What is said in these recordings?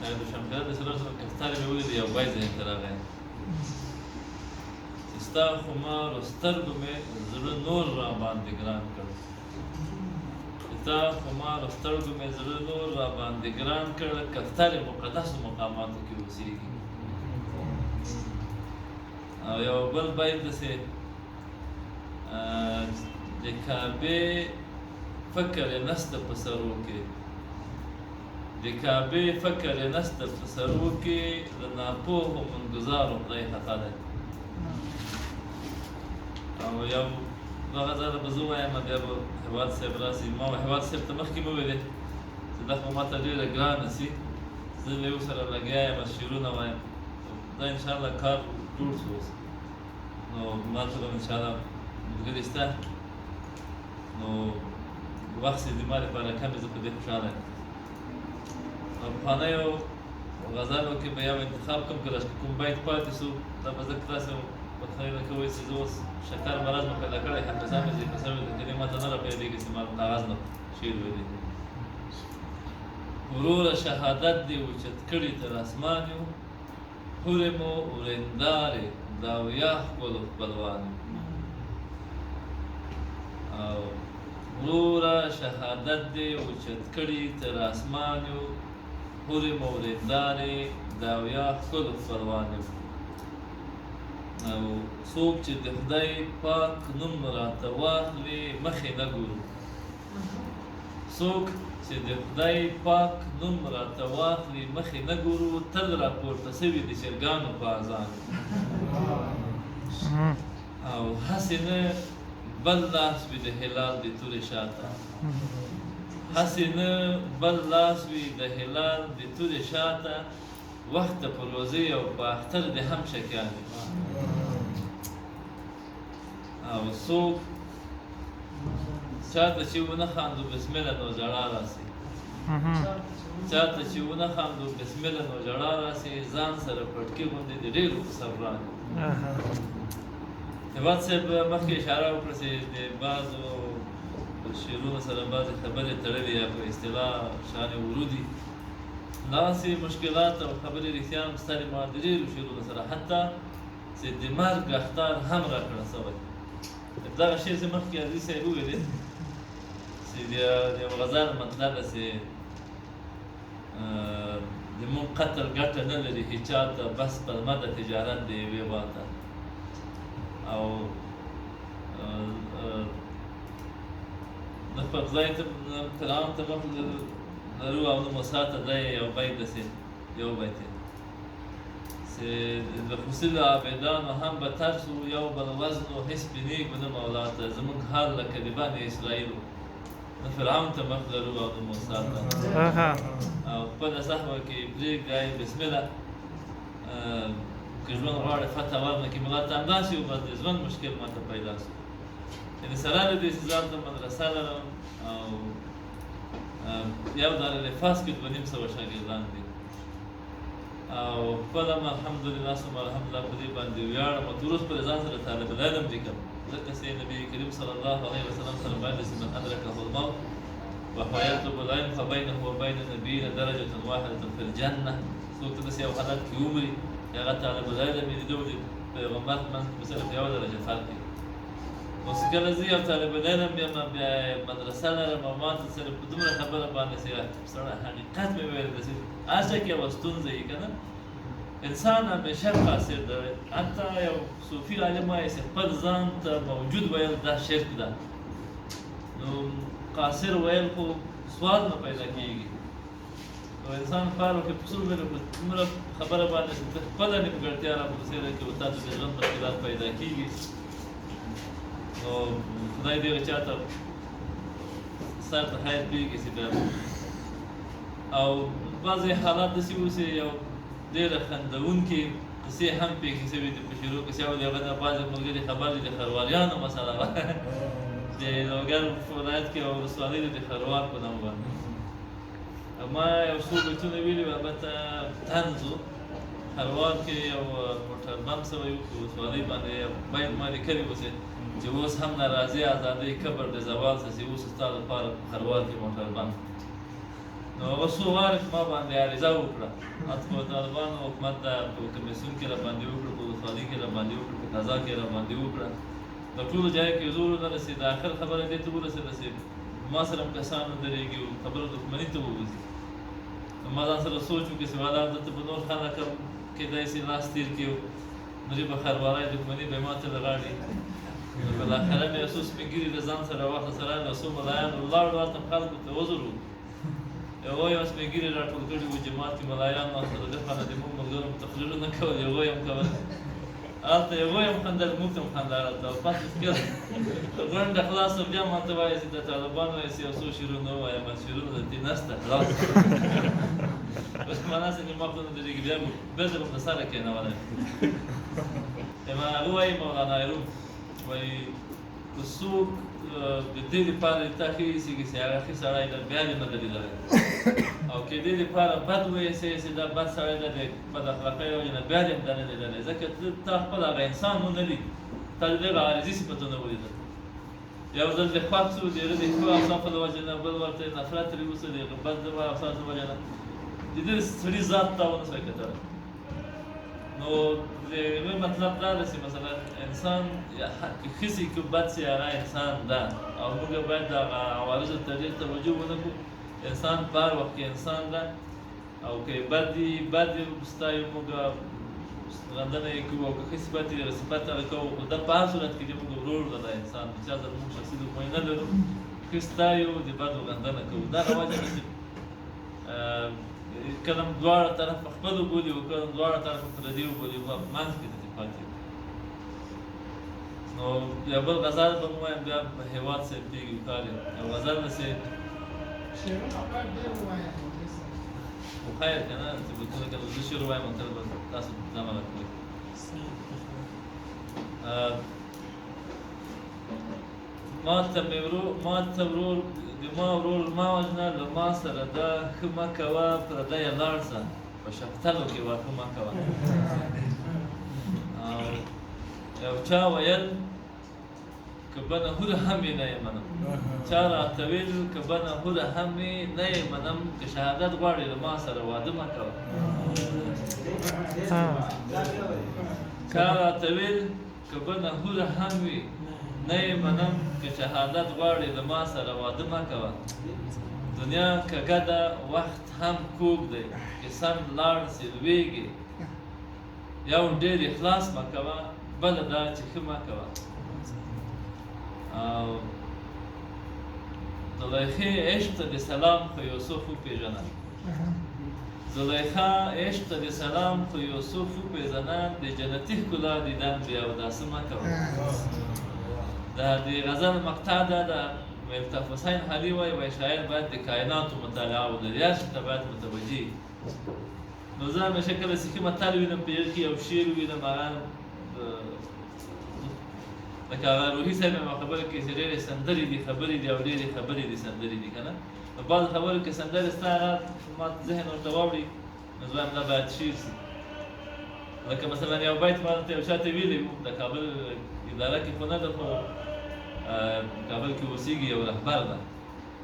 شاید د شمشاد د سره سره کفتارې مې ولیدې یو وای ذهن ته راغی چې ستا خمارو سترګو مې زړه نور را باندې ګران کړ ستا خمارو سترګو مې زړه نور را باندې ګران کړ کفتارې مقدسو مقاماتو کې اوسېږي او یو بل بیت داسې د کعبې فکر یې نسته په سرو کې د کعبې فکر یې نسته په سرو کې د ناپوهو منګزارو خدای خطا دی او یو دغه ځای به زه وایم بیا به هیواد صاحب راسي ما هیواد صاحب ته مخکې مې وویلې چې دا خو ماته ډېره ګرانه سي زه له یو سره لګیا یم شعرونه وایم دا انشاءالله کار جوړ شو اوس نو ما ته به انشاءالله ملګري شته نو وخت یې زما لپاره کم زه په دې خوشحاله یم او پخوانیو غزلو کې به یو انتخاب کوم کله چې کوم بیت پاتې شو دا به ځکه تاسو په خیال کوئ چې زه اوس شکر مرض مې پیدا کړی حافظه مې ذکر شوې ده کلمې ماته نه راپیلېږي چې ما کاغذ نه شعر ویلی وروره شهادت دې اوچت کړي تر اسمان یو هورې مو ورېندارې دا ویا ښکلو خپلوان او وروره شهادت دې اوچت کړي تر اسمان یو هورې مو ورېندارې دا ویا ښکلو خپلوان یو او څوک چې د خدای پاک نوم راته واخلي مخې نه ګورو څوک چې د خدای پاک نوم راته واخلي مخې نه ګورو تل راپورته سوي د چرګانو په اذان او هسې نه بل لاس وي د هلال د تورې شاته هسې نه بل لاس وي د هلال د تورې شاته وخت په روزي او په اختر د هم شکیان او څوک چاته چې ونه خاندو بسم الله نو ژړا راسي چاته چې ونه خاندو بسم الله نو ژړا راسي ځان سره پټکي غوندې د ډېرو صبران هیواد صاحب مخکې اشاره وکړه چې د بعضو شعرونو سره بعضې خبرې تړلې یا په اصطلاح شان ورودي داسې مشکلات او خبرې رښتیا هم ستا د ما د ډېرو شعرونو سره حتی چې د مرګ اخطار هم راکړه شوی دغه شعر چې مخکې عزیز صاحب وویلې چې د یو غزل مطلب ده چې زموږ قتل ګټه نه لري هېچا ته بس پلمه د تجارت د یوې واته او د خپل خدای ته کلام ته مخ لرو او د موسی ته دی یو بیت داسې یو بیت دی چې د خصوصي عابدانو هم به ترسو یو بل وزن و حس بنیږو نه مولا ته زموږ حال لکه د بني اسرائیلو د فرعون ته مخ لرو او د موسی ته او خپله صحبه کې پرېږدی بسم الله که ژوند غواړې فتح ورنه کړي ملا ته همداسې و بس د ژوند مشکل ماته پیدا شو یعنې سره له دې چې ځان ته مدرسه لرم او یو دارالفاس کې 2500 شاګردان دي او خپل هم الحمدلله ثم الحمدلله په دې باندې ویاړم او تر اوسه پورې ځان سره طالب العلم لیکم ځکه چې نبي کریم صلی الله علیه وسلم فرمایلی چې من ادرکه الموت وهو يطلب العلم فبينه وبين نبينا درجة واحدة في الجنة څوک ته داسې یو حالت کې ومري هغه طالب العلم یې لیدو د پیغمبر منځ کې صرف یوه درجه فرق وي نو چې کله زه یو طالب العلم یم بیا مدرسه لرم او ما ته صرف په دومره خبره باندې چې سړی حقیقت مې ویل داسې هر څه کې یوه ستونزه وي که نه انسان همیشه قاصر دی حتی یو صوفي عالم وایي چې خپل ځان ته موجود ویل دا شرک ده نو قاصر ویل خو سوال نه پیدا کېږي نو انسان کار وکړي په څو ویلو په دومره خبره باندې چې ته خپله نیمګړتیا راپسې کړې او تا ته د ژوند مشکلات پیدا کېږي نو خدای دې هغه چا ته سر ته خیر پرېږدي چې بیا او بعضې حالات داسې وو چې یو ډېره خندوونکې قصې هم پېښې شوې دي په شروع کې چې او د هغه نه بعضې ملګري خبر دي د خرواريانو مسله وه د لوګر ولایت کې یوه ولسوالۍ ده د خروار په نوم باندې ما یو څو بیتونه ویلي وو البته طنز و خروار کې یو موټر بم شوی و په ولسوالۍ باندې بیت ما لیکلي و چې اوس هم ناراضي ازادۍ قبر د زوال څه چې اوس ستا لپاره په خروار کې موټر بم نو نو هغه څو وارې ما باندې عریضه وکړه حتی په طالبانو حکومت ته په کمیسیون کې را باندې وکړه په ولسوالۍ کې را باندې وکړه په قضا کې را باندې وکړه د ټولو ځای کې زور ونه رسېد آخر خبره دې ته ورسېده چې ما سره هم کسان ودرېږي او خبره دښمني ته ووځي نو ما ځان سره سوچ وکړي چې والا دلته به نور خلک هم کېدای شي لاس تېر کړي نو دې به خروارۍ دښمني به یې ما ته راغاړي نو بالاخره مې یو څو سپین ږیري له ځان سره واخیستل یو څو ملایان ولاړو هلته خلکو ته وزر وو یو یو سپین ږیري راټول کړي وو جماعت کې ملایان ناست وو دغه نه د موږ ملګرو هم تقریرونه کول یو یې هم کول هلته یو یې هم خندل موږ ته هم خندا راته او پس غونډه خلاصه بیا ما ته وایي چې د طالبانو یې یو څو شعرونه ووایم شعرونه دلته نشته خلاص بس معنا چې ما خپله درېږي بیا بېرته به مو د سره کېنولی هغه وایي مولانا روم وایي که څوک د دې لپاره تا ښه ایسېږي چې هغه ښه سړی ده بیا دې نه ده لیدلی او که دې لپاره بد وایسې چې دا بد سړی ده د بد اخلاقۍ وجې نه بیا دې هم ده نه لیدلی ځکه تا خپل هغه انسان ونه لید تا د هغه عارضي صفتونه ولیدل یو ځل دې خوښ شو د هغه د ښو اوصافو د وجې نه بل ورته نفرت ترې وسو د هغه بد اوصافو د وجې نه د دې سړي ذات ته ونه شوی کتلی نو د هغه مطلب دا ده چې مثلا انسان که ښه شي که بد شي هغه انسان ده او موږ باید د هغه عوارضو ته ډېر توجه ونه کړو انسان په هر وخت کې انسان ده او که بد دي بد یې ستایو موږ غندنه یې کوو او که ښه صفت یې صفت هغه کوو خو دا په هر صورت کې دی موږ ورور ده دا انسان چا سره موږ شخصي دښمني نه لرو ښه ستایو د بدو غندنه کوو دا هغه وجه ده چې کله هم دواړه طرف په خپلو بولي او کله هم دواړه طرف په پردي وبولي په منځ کې د اتفاق وي نو یو بل غزل به مو وایم بیا په هېواد صاحب کېږي کار یو غزل ده چې خو خیر که نه چې به کله کله زه شعر ووایم او کله به تاسو زما راکوئ ما ته ورور د ما ورور ما وژنه له ما سره دا ښه مه کوه پردیه لاړ شه په شفتلو کې واښه مه کوه او یو چا ویل که بنه هوره هم یې نه یې منم چا راته ویل که بنه هوره هم یې نه یې منم که شهادت غواړې له ما سره واده مه کوه چا راته ویل که بنه هوره هم وي نه یې منم که شهادت غواړې له ما سره واده مه کوه دنیا کږه ده وخت هم کوږ دی که سم لاړ سې لویږي یو ډېر اخلاص مه کوه بله دا چې ښه مه کوه او زلیخې عشق ته د سلام خو یوسف وپېژنه زلیخا عشق ته د سلام خو یوسف وپېژنه د جنتي ښکلا دیدن بیا اوداسه مه کوه دا د غزل مقطع ده د مفتاح حسین حلي وایي شاعر باید د کائناتو مطالعه ولري هر شي ته باید متوجه نو زه همیشه کله چې ښه متل وینم په یو کې یو شعر وینم هغه لکه هغه روحي صاحب یوه خبره کوي چې ډېرې سندرې دي خبرې دي او ډېرې خبرې دي سندرې دي که نه نو بعض خبرو کې سندرې ستا هغه ما ذهن ورته واوړي نو زه وایم دا باید شعر شي لکه مثلا یو بیت ما دلته یو چا ته ویلی وو د کابل اداره کې خو نه ده خو کابل کې اوسېږي یو رهبر ده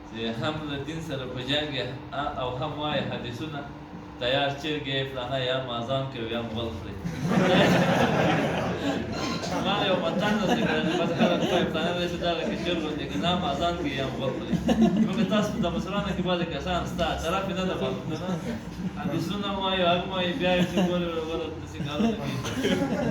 چې هم له دین سره په جنګ او هم وایي حدیثونه تیار چرګې فلانه یا مازان کوي یا مغل خوري ما یو متن داسې کړی چې بس خلک وایي فلانه داسې دا لکه چرګ غوندې که نه مازان کوي یا مغل خوري موږ تاسو د مسلمانانو کې بعضې کسان ستا طرف یې نه ده معلوم ده نه حدیثونه هم وایي هغه هم وایي بیا یې چې ګورې ورته داسې کارونه کوي